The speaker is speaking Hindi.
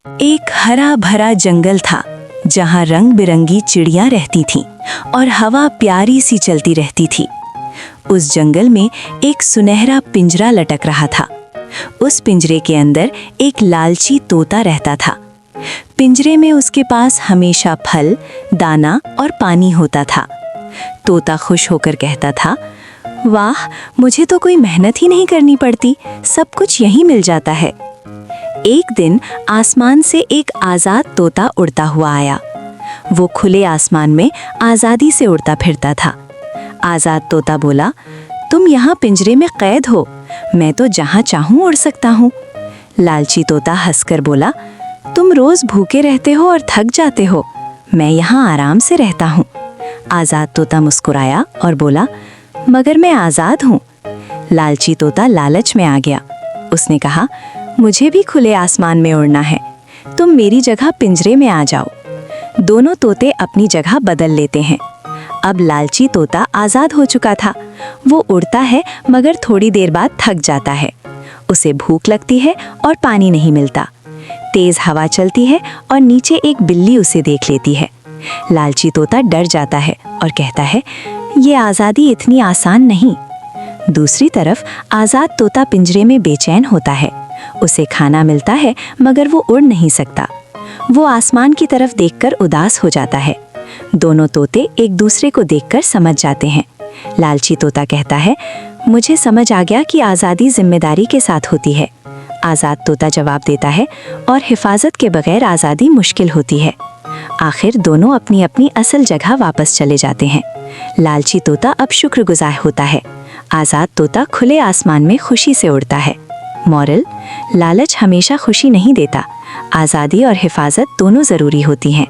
एक हरा भरा जंगल था जहाँ रंग बिरंगी चिड़ियाँ रहती थीं और हवा प्यारी सी चलती रहती थी। उस जंगल में एक सुनहरा पिंजरा लटक रहा था। उस पिंजरे के अंदर एक लालची तोता रहता था। पिंजरे में उसके पास हमेशा फल, दाना और पानी होता था। तोता खुश होकर कहता था, वाह, मुझे तो कोई मेहनत ही नहीं करनी पड़ती, सब कुछ यहीं मिल जाता है। एक दिन आसमान से एक आज़ाद तोता उड़ता हुआ आया। वो खुले आसमान में आज़ादी से उड़ता फिरता था। आज़ाद तोता बोला, तुम यहाँ पिंजरे में कैद हो, मैं तो जहाँ चाहूँ उड़ सकता हूँ। लालची तोता हंसकर बोला, तुम रोज भूखे रहते हो और थक जाते हो, मैं यहाँ आराम से रहता हूँ। आज़ाद तोता मुस्कुराया और बोला, मगर मैं आज़ाद हूँ। लालची तोता लालच में आ गया। उसने कहा, मुझे भी खुले आसमान में उड़ना है, तुम मेरी जगह पिंजरे में आ जाओ। दोनों तोते अपनी जगह बदल लेते हैं। अब लालची तोता आज़ाद हो चुका था। वो उड़ता है मगर थोड़ी देर बाद थक जाता है। उसे भूख लगती है और पानी नहीं मिलता। तेज हवा चलती है और नीचे एक बिल्ली उसे देख लेती है। लालची तोता डर जाता है और कहता है, ये आज़ादी इतनी आसान नहीं। दूसरी तरफ आज़ाद तोता पिंजरे में बेचैन होता है। उसे खाना मिलता है मगर वो उड़ नहीं सकता। वो आसमान की तरफ देखकर उदास हो जाता है। दोनों तोते एक दूसरे को देखकर समझ जाते हैं। लालची तोता कहता है, मुझे समझ आ गया कि आज़ादी जिम्मेदारी के साथ होती है। आज़ाद तोता जवाब देता है, और हिफाजत के बगैर आज़ादी मुश्किल होती है। आखिर दोनों अपनी अपनी असल जगह वापस चले जाते हैं। लालची तोता अब शुक्रगुजार होता है। आज़ाद तोता खुले आसमान में खुशी से उड़ता है। मॉरल: लालच हमेशा खुशी नहीं देता। आज़ादी और हिफाजत दोनों ज़रूरी होती हैं।